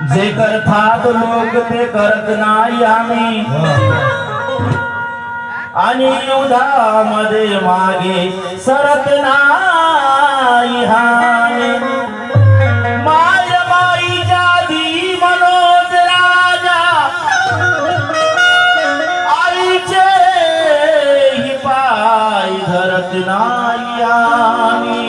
जे करतात लोक ते करत नाही आम्ही आणि युद्धामध्ये मागे सरत नाही आम्ही मायबाई जादी मनोज राजा आईचे ही पाय धरत नाही आम्ही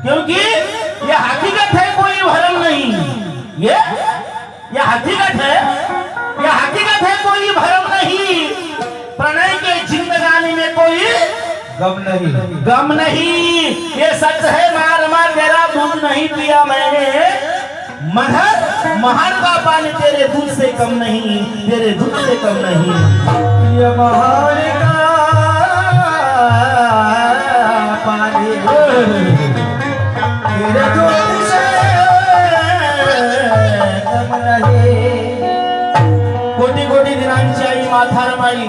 क्योंकि ये हकीकत है, कोई भरम नहीं। ये हकीकत है, ये हकीकत है, कोई भरम नहीं। प्रणय के जिंदगानी में कोई गम नहीं। ये सच है मार मार तेरा दूध नहीं पिया मैंने, मगर महर का पानी तेरे दूध से कम नहीं, तेरे दूध से कम नहीं। ये महर का पानी कोटी कोटी दिनांची आई माथा रमाई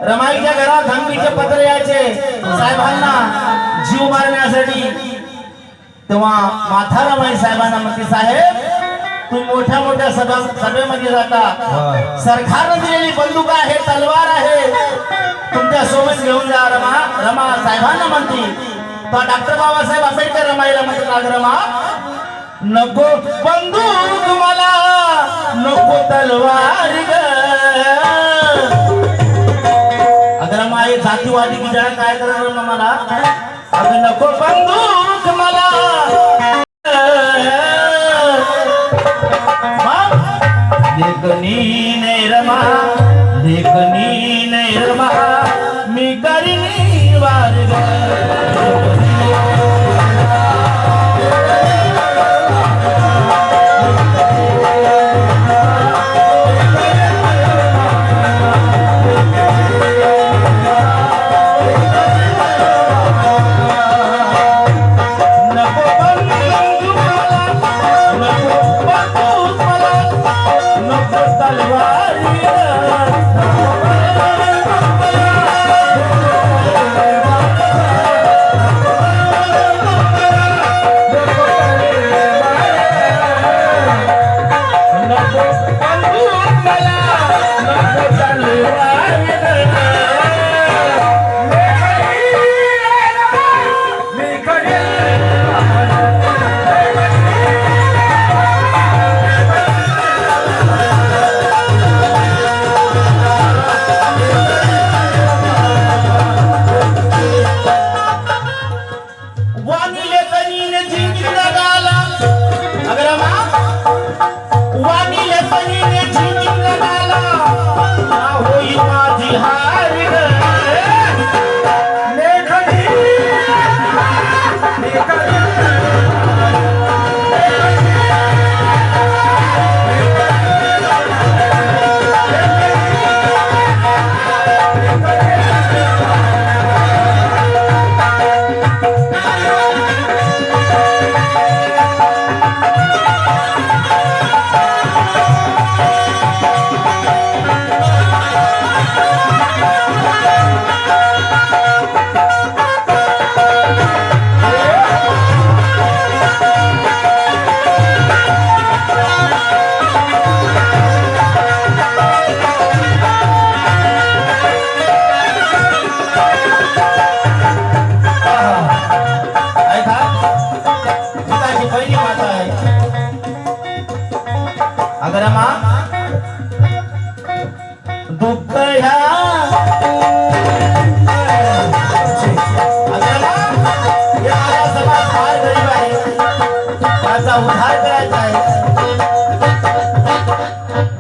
रमाईच्या घरात धमकीचे पत्र यायचे साहेबांना जीव मारण्यासाठी। तेव्हा माथा रमाई साहेबांना म्हणते, साहेब तुम्ही मोठ्या मोठ्या सभेमध्ये जाता, सरकारने दिलेली बंदूक आहे, तलवार आहे, तुमच्या सोबत घेऊन जा। रमा रमा साहेबांना म्हणते, तो डॉक्टर बाबासाहेब आंबेडकर रमाईला म्हणतात, रमा नको बंदूक मला, नको तलवार ग। अगर रमा हे जातीवादी की जरा काय करणार मला, अगर नको बंदूक मला, देखनी ने रमा, देखनी ने रमा, मी करीनी वार ग। उद्धार करायचा आहे।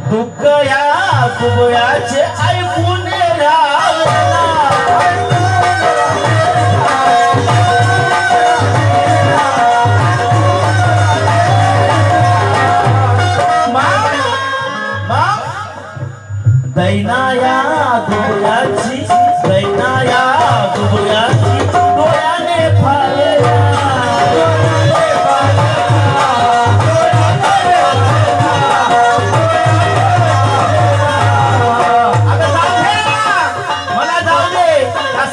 दुःख या कुबळ्याचे ऐकून रावला, दैनाया दुबळ्याची दैनाया दुबळ्याची डोळ्याने फाळल्या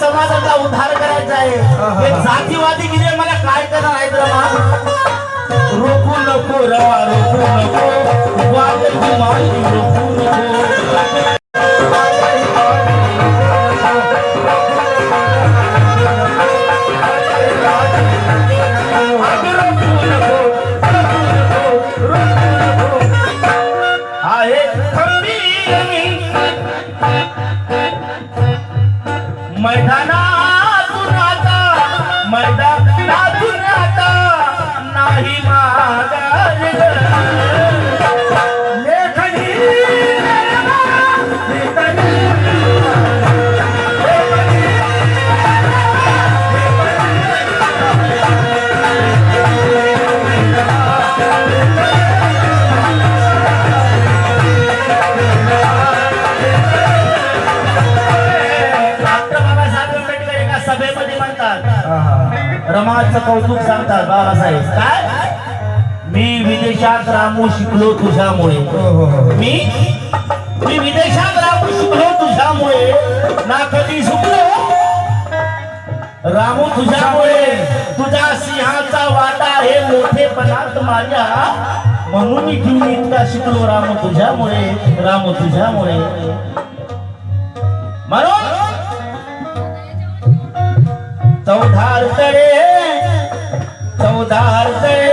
समाजाचा उद्धार करायचा आहे हे जातीवादी गिरे मला काय करणार आहेत रमा रोखू नको रवा रोखू नको वाद गुमानी रोखू नको आहे खंबीर मैदानातून आता नाही माघार लेखनी सभेमध्ये म्हणतात रमाचं कौतुक सांगतात बाबासाहेब काय मी विदेशात रामू शिकलो तुझ्यामुळे मी विदेशात रामू शिकलो तुझ्यामुळे ना कधी सुकलो रामू तुझ्यामुळे तुझ्या सिंहाचा वाटा हे मोठेपणात माझ्या म्हणून मी इतका शिकलो रामू तुझ्यामुळे म्हणून चौधार तळे